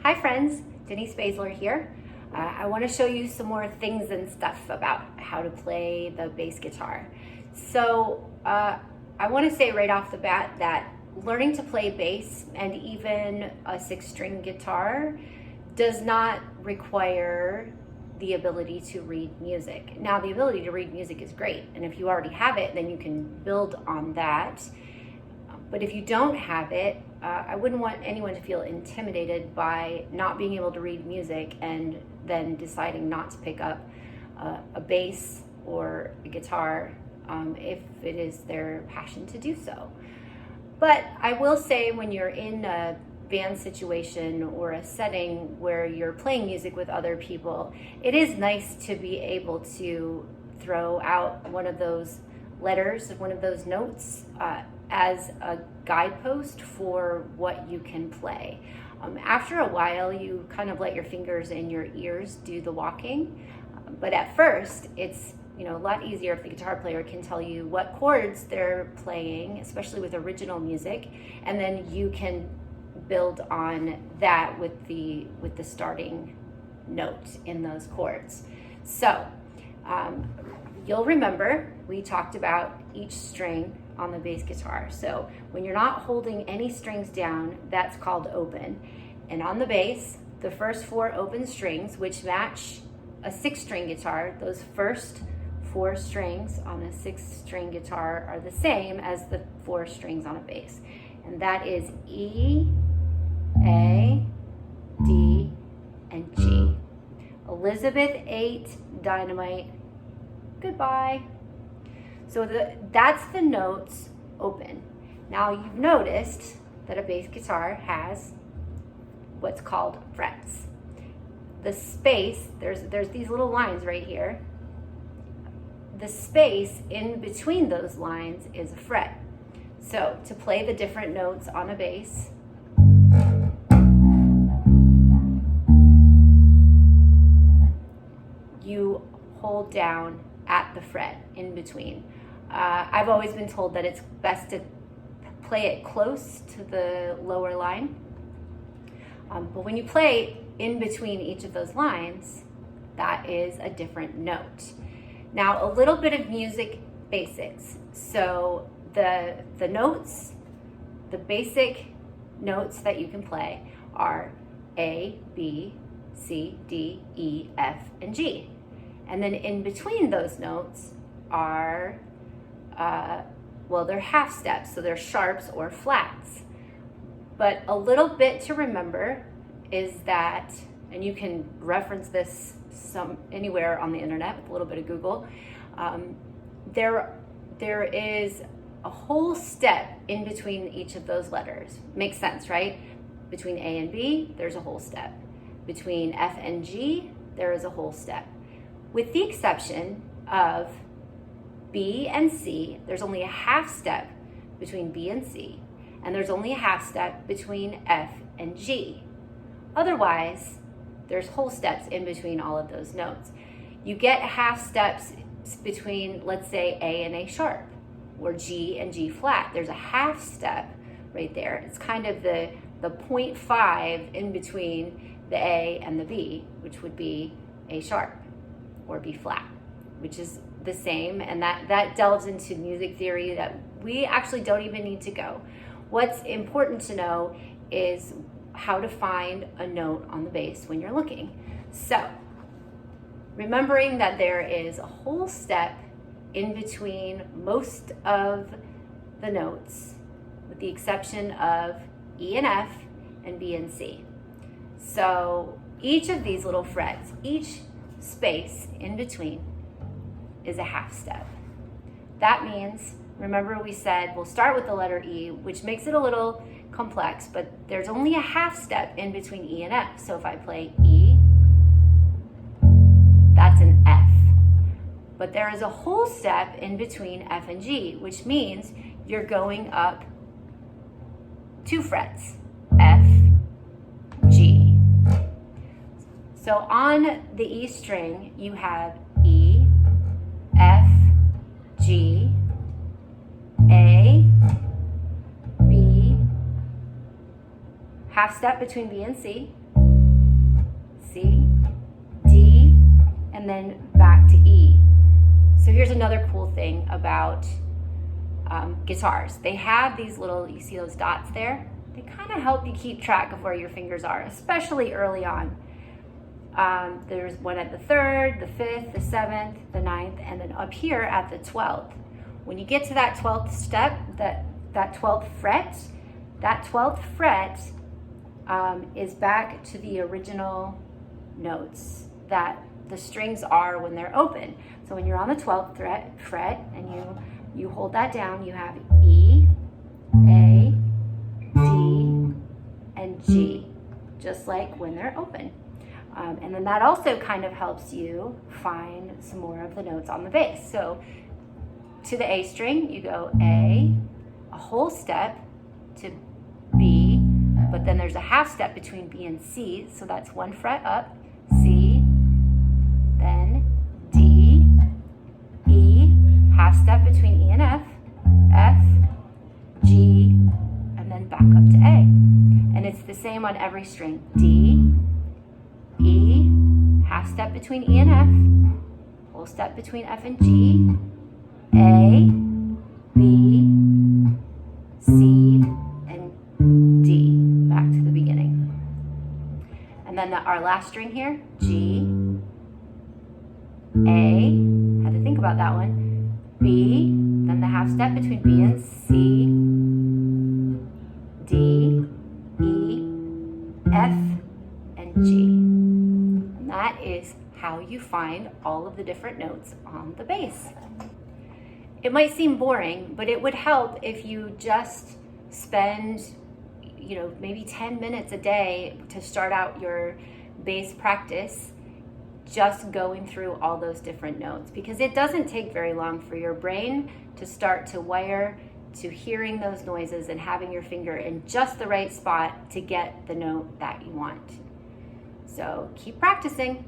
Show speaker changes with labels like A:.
A: Hi friends, Denise Basler here. I want to show you some more things and stuff about how to play the bass guitar. So I want to say right off the bat that learning to play bass and even a 6-string guitar does not require the ability to read music. Now, the ability to read music is great, and if you already have it, then you can build on that. But if you don't have it, I wouldn't want anyone to feel intimidated by not being able to read music and then deciding not to pick up a bass or a guitar if it is their passion to do so. But I will say, when you're in a band situation or a setting where you're playing music with other people, it is nice to be able to throw out one of those letters, one of those notes, as a guidepost for what you can play. After a while, you kind of let your fingers and your ears do the walking, but at first it's a lot easier if the guitar player can tell you what chords they're playing, especially with original music, and then you can build on that with the starting note in those chords. So you'll remember we talked about each string on the bass guitar. So when you're not holding any strings down, that's called open. And on the bass, the first 4 open strings, which match a 6-string guitar, those first 4 strings on a 6-string guitar are the same as the 4 strings on a bass. And that is E, A, D, and G. Elizabeth 8, Dynamite, goodbye. So that's the notes open. Now you've noticed that a bass guitar has what's called frets. The space, there's these little lines right here. The space in between those lines is a fret. So to play the different notes on a bass, you hold down at the fret in between. I've always been told that it's best to play it close to the lower line. But when you play in between each of those lines, that is a different note. Now, a little bit of music basics. So the notes, the basic notes that you can play are A, B, C, D, E, F, and G. And then in between those notes are, they're half steps, so they're sharps or flats. But a little bit to remember is that, and you can reference this anywhere on the internet with a little bit of Google, there is a whole step in between each of those letters. Makes sense, right? Between A and B, there's a whole step. Between F and G, there is a whole step. With the exception of B and C, there's only a half step between B and C, and there's only a half step between F and G. Otherwise, there's whole steps in between all of those notes. You get half steps between, let's say, A and A sharp, or G and G flat. There's a half step right there. It's kind of the 0.5 in between the A and the B, which would be A sharp or B flat, which is the same, and that delves into music theory that we actually don't even need to go. What's important to know is how to find a note on the bass when you're looking. So, remembering that there is a whole step in between most of the notes, with the exception of E and F and B and C. So each of these little frets, each space in between is a half step. That means, remember we said we'll start with the letter E, which makes it a little complex, but there's only a half step in between E and F. So if I play E, that's an F. But there is a whole step in between F and G, which means you're going up 2 frets, F, G. So on the E string, you have E, F, G, A, B, half step between B and C, and then back to E. So here's another cool thing about guitars. They have these little, you see those dots there? They kind of help you keep track of where your fingers are, especially early on. There's one at the 3rd, the 5th, the 7th, the 9th, and then up here at the 12th. When you get to that 12th step, that 12th fret, is back to the original notes that the strings are when they're open. So when you're on the 12th fret and you hold that down, you have E, A, D, and G, just like when they're open. And then that also kind of helps you find some more of the notes on the bass. So to the A string, you go A, a whole step to B, but then there's a half step between B and C, so that's 1 fret up, C, then D, E, half step between E and F, F, G, and then back up to A. And it's the same on every string. D, E, half step between E and F, whole step between F and G, A, B, C, and D, back to the beginning. And then our last string here, G, A, had to think about that one, B, then the half step between B and C, D, E, F, and G. And that is how you find all of the different notes on the bass. It might seem boring, but it would help if you just spend, maybe 10 minutes a day to start out your bass practice, just going through all those different notes, because it doesn't take very long for your brain to start to wire to hearing those noises and having your finger in just the right spot to get the note that you want. So keep practicing.